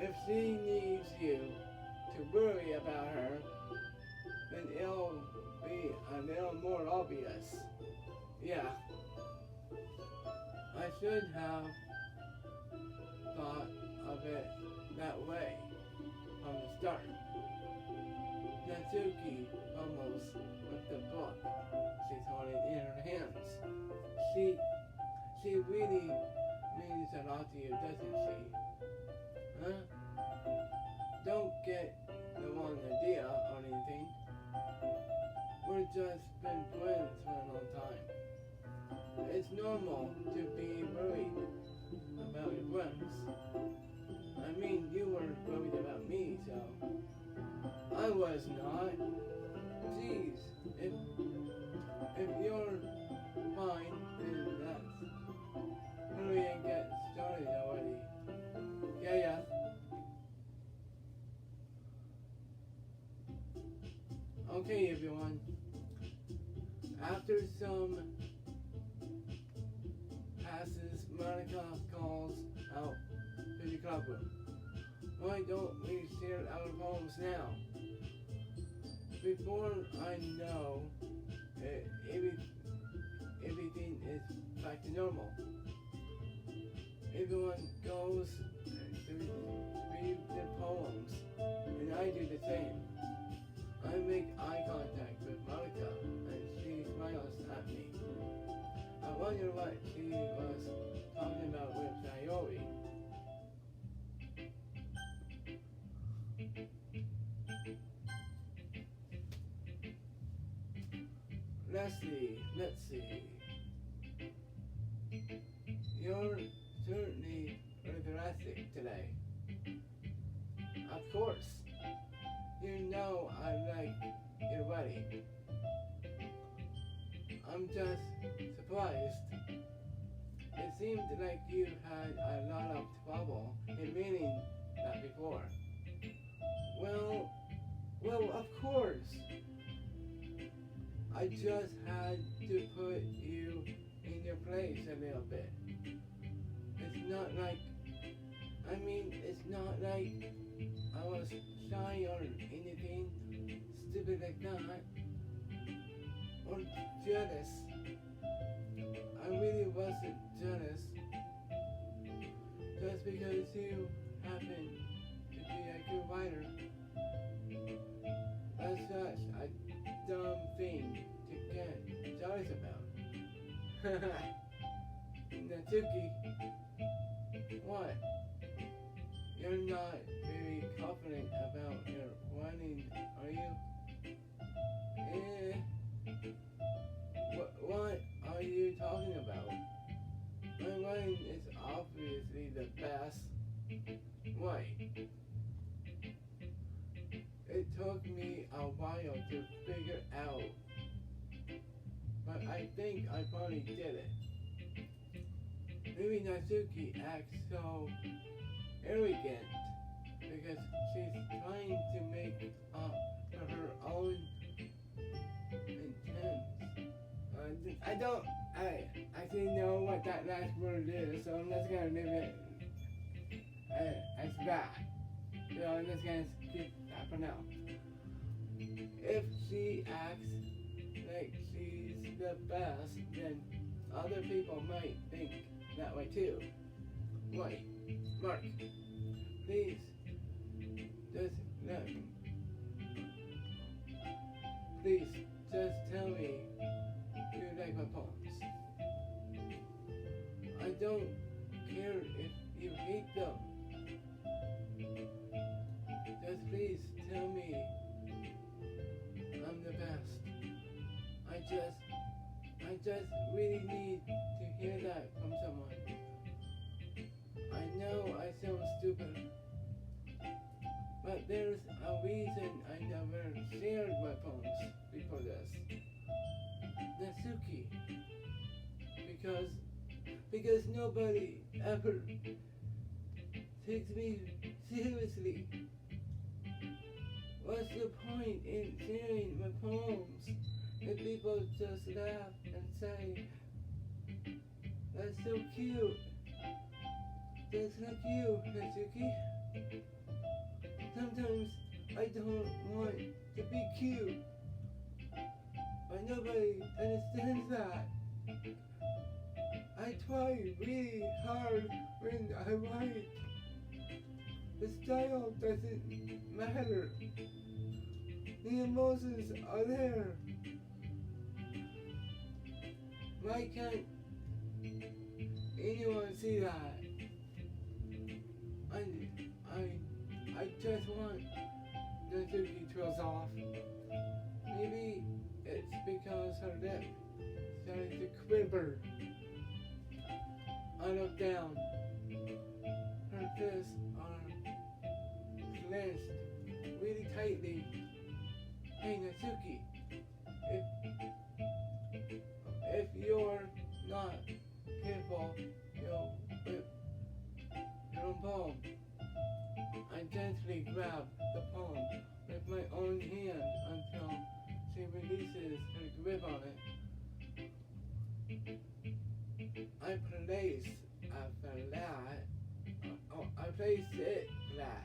If she needs you to worry about her, then it'll be a little more obvious. Yeah, I should have thought of it that way from the start. Natsuki fumbles with the book she's holding in her hands. She really means a lot to you, doesn't she? Huh? Don't get the wrong idea or anything. We've just been friends for a long time. It's normal to be worried about your friends. I mean, you were worried about me, so I was not. Jeez, if you're fine, then let's hurry and get started already. Yeah. Okay, everyone. After some passes, Monica calls out to the clubroom. Why don't we share our poems now? Before I know it, everything is back to normal. Everyone goes to read their poems, and I do the same. I make eye contact with Monica, and she smiles at me. I wonder what she was talking about with Sayori. Let's see. You're certainly enthusiastic today. Of course. You know I like your wedding. I'm just surprised. It seemed like you had a lot of trouble in meaning that before. Well, of course. I just had to put you in your place a little bit. It's not like I was shy or anything stupid like that. Or jealous. I really wasn't jealous. Just because you happen to be a good writer. That's such a dumb thing to get jealous about. Natsuki, what? You're not very confident about your writing, are you? What are you talking about? My writing is obviously the best. Why? It took me a while to figure out, but I think I finally did it. Maybe Natsuki acts so arrogant because she's trying to make up for her own intent. I actually know what that last word is, so I'm just gonna leave it as that. So I'm just gonna skip that for now. If she acts like she's the best, then other people might think that way too. Wait, Mark, please, just let me. Please, just tell me you like my poems. I don't care if you hate them. Just please tell me I'm the best. I just really need to hear that from someone. I know I sound stupid, but there's a reason I never shared my poems before this. Natsuki. Because nobody ever takes me seriously. What's the point in sharing my poems if people just laugh and say, "That's so cute"? Just like you, Natsuki. Sometimes I don't want to be cute, but nobody understands that. I try really hard when I write. The style doesn't matter. The emotions are there. Why can't anyone see that? I just want Natsuki to off. Maybe it's because her lip started to quiver. I look down. Her fists are clenched really tightly. Hey Natsuki, if you're not careful, you'll whip your own palm. I gently grab the palm with my own hand until she releases her grip on it. I place it flat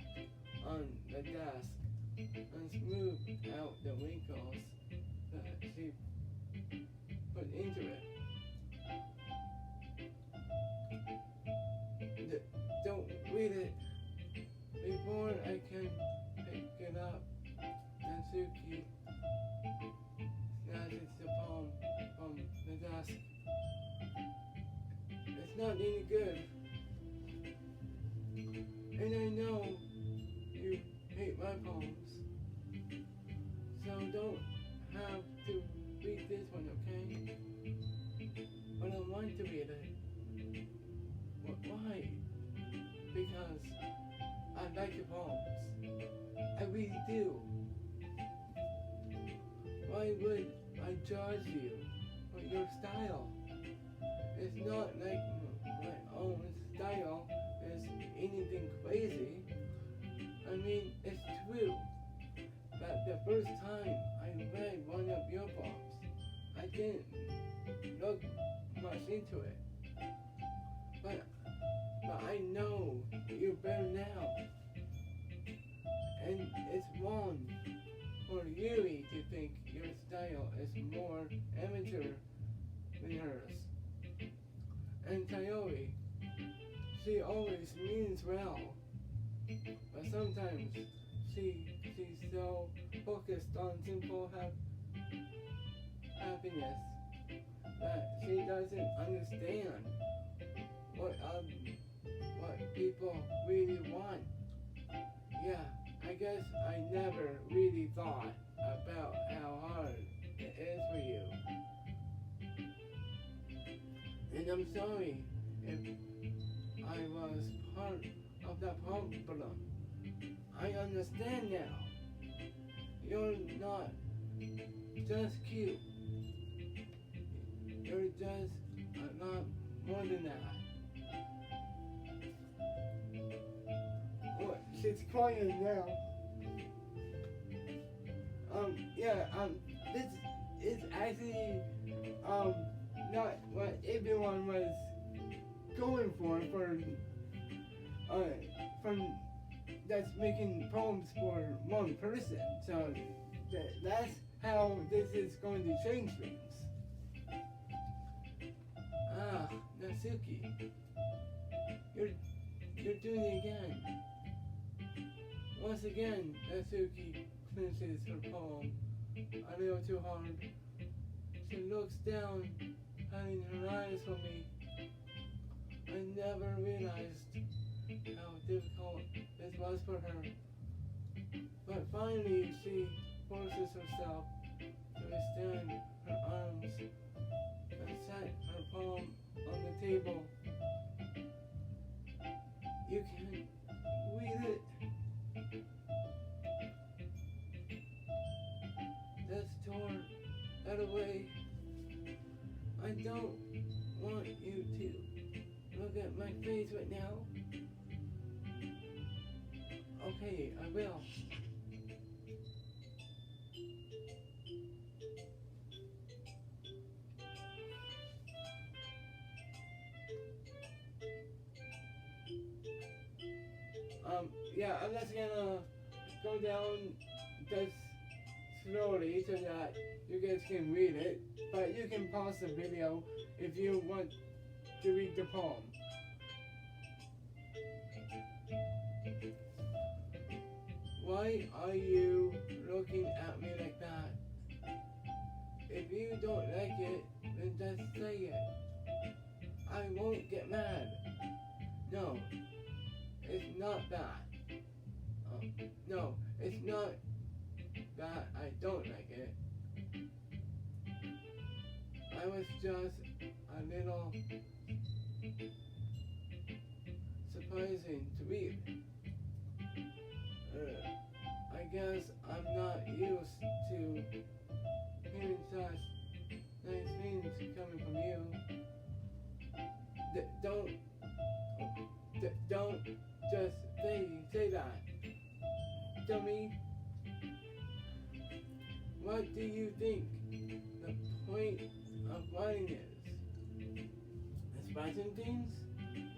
on the desk and smooth out the wrinkles that she put into it. Don't read it before I can pick it up. Natsuki snatches the palm from the desk. It's not any good. And I know you hate my poems. So don't have to read this one, okay? But I want to read it. Why? Because I like your poems. I really do. Why would I judge you for your style? It's not like my own style is anything crazy. I mean, it's true that the first time I read one of your poems, I didn't look much into it. But I know you're better now. And it's wrong for Yuri to think your style is more amateur than hers. And Tayori, she always means well, but sometimes she's so focused on simple happiness that she doesn't understand what people really want. Yeah, I guess I never really thought about how hard it is for you. And I'm sorry if I was part of that problem. I understand now. You're not just cute. You're just a lot more than that. What? She's crying now. This is actually, not what everyone was going for from that's making poems for one person. So that's how this is going to change things. Ah, Natsuki, you're doing it again. Once again, Natsuki clenches her palm a little too hard. She looks down, hiding her eyes from me. I never realized how difficult this was for her. But finally, she forces herself to extend her arms and set her palm on the table. You can read it. Just tore that away. I don't want you to look at my face right now. Okay, I will. Yeah, I'm just gonna go down this slowly so that you guys can read it. But you can pause the video if you want to read the poem. Why are you looking at me like that? If you don't like it, then just say it. I won't get mad. No, it's not that. No, it's not that I don't like it. I was just a little surprising to read. I guess I'm not used to hearing such nice things coming from you. Don't just say that. Tell me, what do you think the point of writing is? Expressing things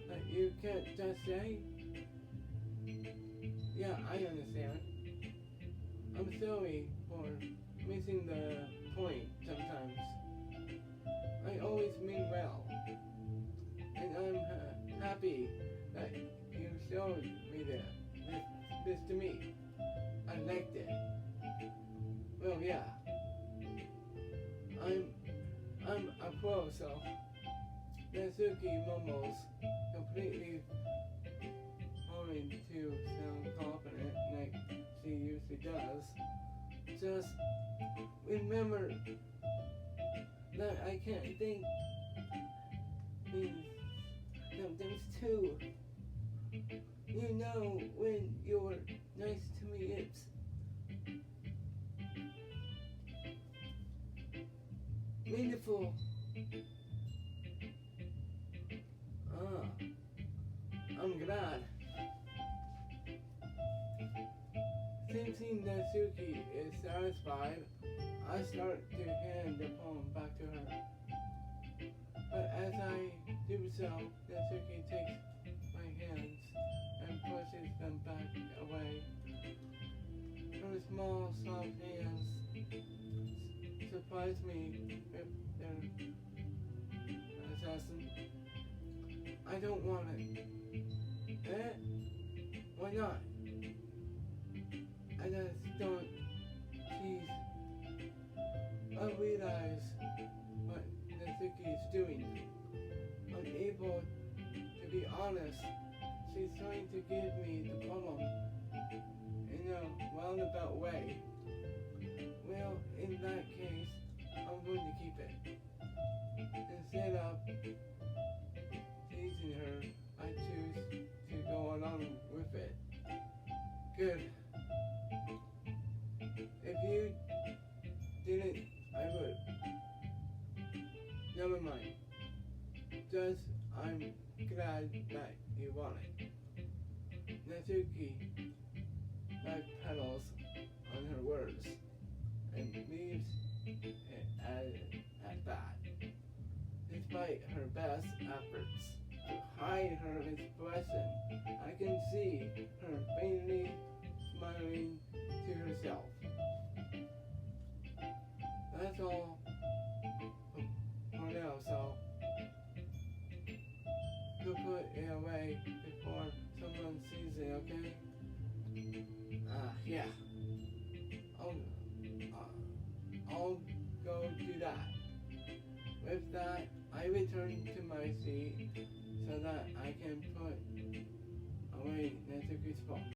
that you can't just say? Yeah, I understand. I'm sorry for missing the point sometimes. I always mean well. And I'm happy that you showed me this to me. I liked it. Well, yeah. I'm a pro, so Natsuki Momo's completely wanting to sound confident like she usually does. Just remember that I can't think things sometimes too. You know when you're nice to me, it's meaningful. I'm glad. Thinking Natsuki is satisfied, I start to hand the poem back to her. But as I do so, Natsuki takes my hands and pushes them back away. Her small, soft hands surprise me with their assassin. I don't want it. Why not? I just don't tease. I realize what Natsuki is doing. Unable to be honest, she's trying to give me the poem in a roundabout way. Well, in that case, I'm going to keep it. Instead of teasing her, I choose to go along with it. Good. If you didn't, I would. Never mind. Just, I'm glad that you want it. Natsuki backpedals on her words and leaves it at that. Despite her best efforts to hide her expression, I can see her faintly smiling to herself. That's all for now, so go put it away before someone sees it, okay? Yeah. I'll go do that. With that, I return to my seat so that I can put away Natsuki's phone.